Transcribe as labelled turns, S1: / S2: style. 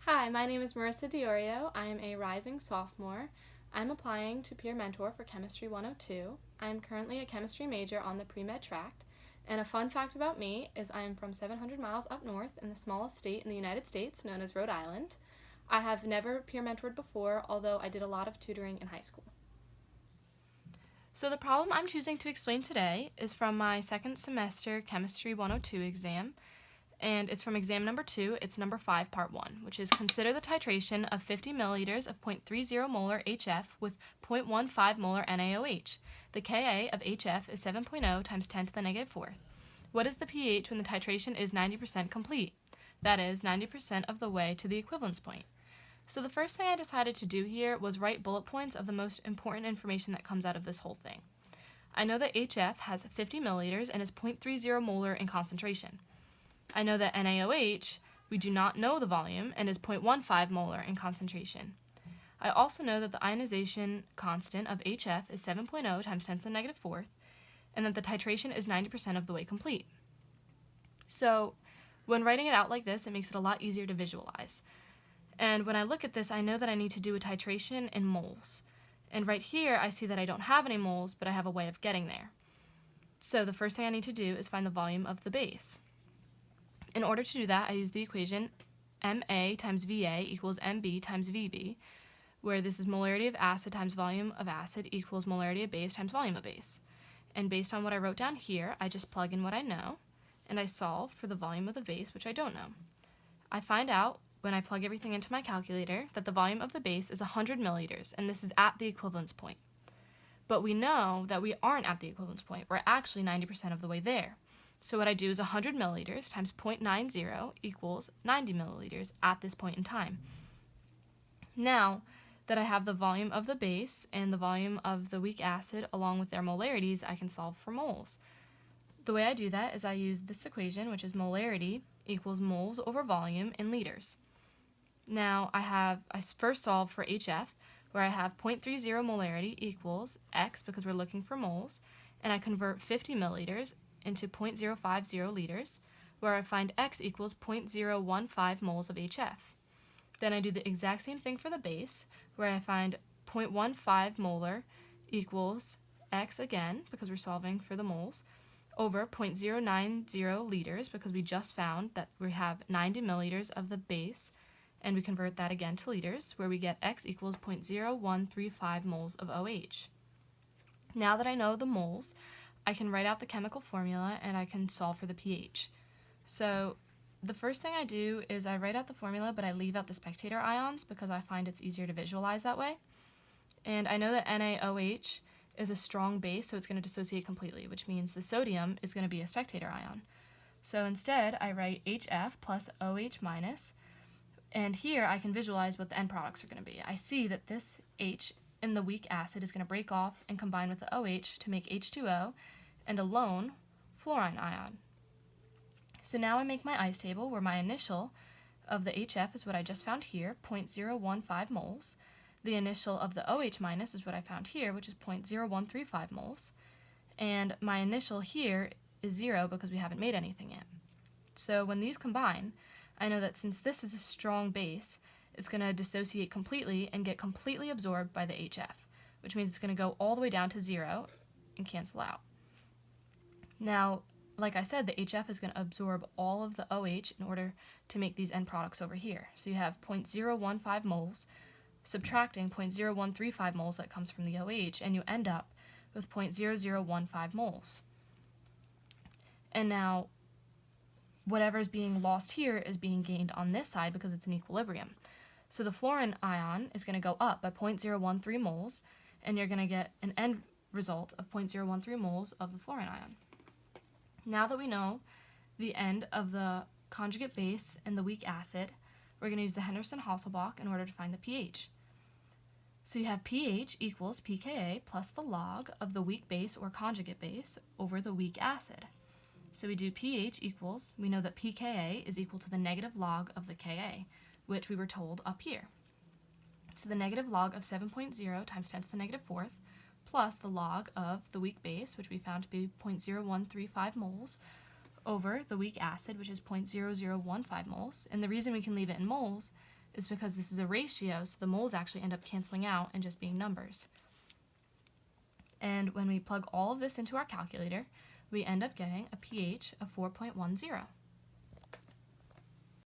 S1: Hi, my name is Marissa Diiorio. I am a rising sophomore. I'm applying to Peer Mentor for Chemistry 102. I am currently a chemistry major on the pre-med track. And a fun fact about me is I am from 700 miles up north in the smallest state in the United States, known as Rhode Island. I have never peer mentored before, although I did a lot of tutoring in high school. So the problem I'm choosing to explain today is from my second semester Chemistry 102 exam, and it's from exam number 2, it's number 5, part 1, which is consider the titration of 50 milliliters of 0.30 molar HF with 0.15 molar NaOH. The Ka of HF is 7.0 times 10 to the negative 4th. What is the pH when the titration is 90% complete? That is, 90% of the way to the equivalence point. So the first thing I decided to do here was write bullet points of the most important information that comes out of this whole thing. I know that HF has 50 milliliters and is 0.30 molar in concentration. I know that NaOH, we do not know the volume, and is 0.15 molar in concentration. I also know that the ionization constant of HF is 7.0 times 10 to the negative 4th, and that the titration is 90% of the way complete. So when writing it out like this, it makes it a lot easier to visualize. And when I look at this, I know that I need to do a titration in moles. And right here, I see that I don't have any moles, but I have a way of getting there. So the first thing I need to do is find the volume of the base. In order to do that, I use the equation Ma times Va equals Mb times Vb, where this is molarity of acid times volume of acid equals molarity of base times volume of base. And based on what I wrote down here, I just plug in what I know, and I solve for the volume of the base, which I don't know. I find out, when I plug everything into my calculator, that the volume of the base is 100 milliliters, and this is at the equivalence point. But we know that we aren't at the equivalence point. We're actually 90% of the way there. So what I do is 100 milliliters times 0.90 equals 90 milliliters at this point in time. Now that I have the volume of the base and the volume of the weak acid along with their molarities, I can solve for moles. The way I do that is I use this equation, which is molarity equals moles over volume in liters. Now I first solve for HF, where I have 0.30 molarity equals X because we're looking for moles, and I convert 50 milliliters into 0.050 liters, where I find X equals 0.015 moles of HF. Then I do the exact same thing for the base, where I find 0.15 molar equals X again, because we're solving for the moles, over 0.090 liters, because we just found that we have 90 milliliters of the base, and we convert that again to liters, where we get X equals 0.0135 moles of OH. Now that I know the moles, I can write out the chemical formula and I can solve for the pH. So the first thing I do is I write out the formula, but I leave out the spectator ions because I find it's easier to visualize that way. And I know that NaOH is a strong base, so it's going to dissociate completely, which means the sodium is going to be a spectator ion. So instead, I write HF plus OH minus, and here I can visualize what the end products are going to be. I see that this H in the weak acid is going to break off and combine with the OH to make H2O and a lone fluorine ion. So now I make my ice table where my initial of the HF is what I just found here, 0.015 moles. The initial of the OH minus is what I found here, which is 0.0135 moles. And my initial here is 0 because we haven't made anything yet. So when these combine, I know that since this is a strong base, it's going to dissociate completely and get completely absorbed by the HF, which means it's going to go all the way down to 0 and cancel out. Now, like I said, the HF is going to absorb all of the OH in order to make these end products over here. So you have 0.015 moles subtracting 0.0135 moles that comes from the OH, and you end up with 0.0015 moles. And now, whatever is being lost here is being gained on this side because it's in equilibrium. So the fluorine ion is going to go up by 0.013 moles, and you're going to get an end result of 0.013 moles of the fluorine ion. Now that we know the end of the conjugate base and the weak acid, we're going to use the Henderson-Hasselbalch in order to find the pH. So you have pH equals pKa plus the log of the weak base or conjugate base over the weak acid. So we do pH equals, we know that pKa is equal to the negative log of the Ka, which we were told up here. So the negative log of 7.0 times 10 to the negative 4th plus the log of the weak base, which we found to be 0.0135 moles, over the weak acid, which is 0.0015 moles. And the reason we can leave it in moles is because this is a ratio, so the moles actually end up canceling out and just being numbers. And when we plug all of this into our calculator, we end up getting a pH of 4.10.